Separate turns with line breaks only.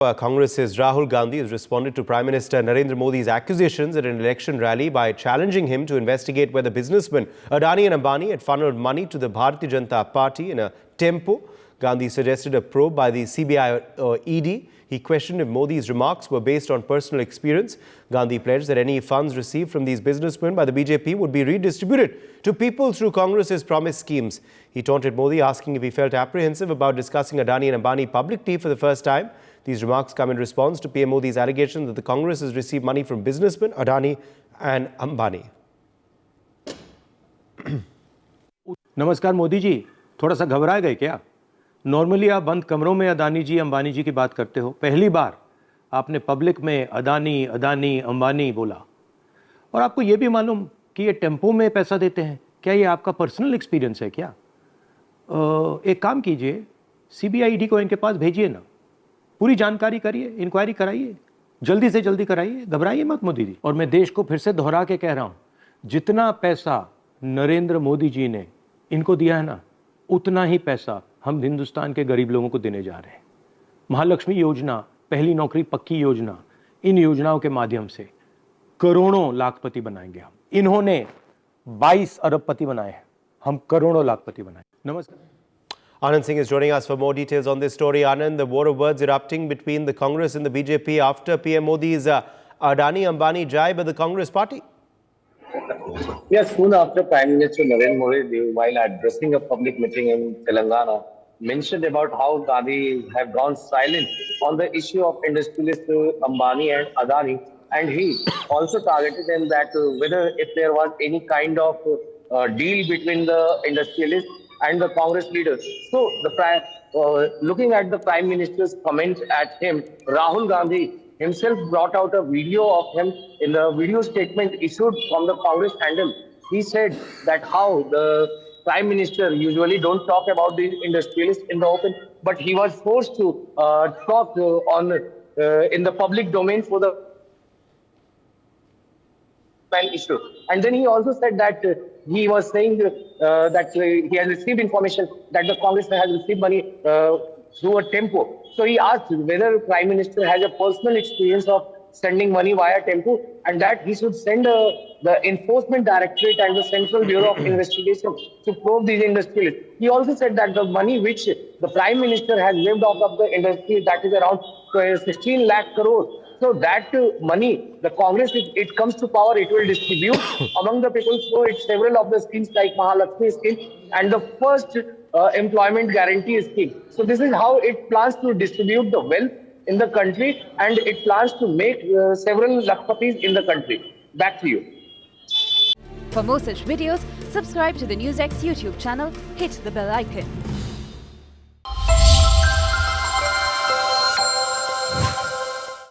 Congress's Rahul Gandhi has responded to Prime Minister Narendra Modi's accusations at an election rally by challenging him to investigate whether businessmen Adani and Ambani had funneled money to the Bharatiya Janata Party in a tempo. Gandhi suggested a probe by the CBI or ED. He questioned if Modi's remarks were based on personal experience. Gandhi pledged that any funds received from these businessmen by the BJP would be redistributed to people through Congress's promised schemes. He taunted Modi, asking if he felt apprehensive about discussing Adani and Ambani publicly for the first time. These remarks come in response to PM Modi's allegation that the Congress has received money from businessmen Adani and Ambani.
नमस्कार मोदी जी, थोड़ा सा घबरा गए क्या? Normally आप बंद कमरों में अदानी जी अंबानी जी की बात करते हो, पहली बार आपने पब्लिक में अदानी अंबानी बोला। और आपको ये भी मालूम कि ये टेम्पो में पैसा देते हैं, क्या ये आपका पर्सनल एक्सपीरियंस है क्या? एक काम कीजिए, सीबीआई ईडी को इनके पास भेजिए ना, पूरी जानकारी करिए, इंक्वायरी कराइए, जल्दी से जल्दी कराइए, घबराइए मत मोदी जी। और मैं देश को फिर से दोहरा के कह रहा हूँ, जितना पैसा नरेंद्र मोदी जी ने इनको दिया है ना, उतना ही पैसा हम हिंदुस्तान के गरीब लोगों को देने जा रहे हैं। महालक्ष्मी योजना, पहली नौकरी पक्की योजना, इन योजनाओं के माध्यम से करोड़ों लाखपति बनाएंगे हम। इन्होंने 22 अरबपति बनाए हैं, हम करोड़ों लाखपति बनाए। नमस्कार।
Anand Singh is joining us for more details on this story. Anand, the war of words erupting between the Congress and the BJP after PM Modi's Adani-Ambani jibe at the Congress party.
Yes, soon after Prime Minister Narendra Modi, while addressing a public meeting in Telangana, mentioned about how Gandhi have gone silent on the issue of industrialists Ambani and Adani, and he also targeted them that whether if there was any kind of deal between the industrialists and the Congress leaders. So, looking at the Prime Minister's comment at him, Rahul Gandhi himself brought out a video of him. In the video statement issued from the Congress handle, he said that how the Prime Minister usually don't talk about the industrialists in the open, but he was forced to talk in the public domain for the issue. And then he also said that he was saying that he has received information that the Congress has received money through a tempo. So he asked whether Prime Minister has a personal experience of sending money via tempo, and that he should send the Enforcement Directorate and the Central Bureau of Investigation to probe these industrialists. He also said that the money which the Prime Minister has waived off of the industry, that is around 16 lakh crores. So that money, the Congress, if it comes to power, it will distribute among the people. So it's several of the schemes like Mahalakshmi scheme and the first employment guarantee scheme. So this is how it plans to distribute the wealth in the country, and it plans to make several lakhpatis in the country. Back to you.
For more such videos, subscribe to the NewsX YouTube channel, hit the bell icon.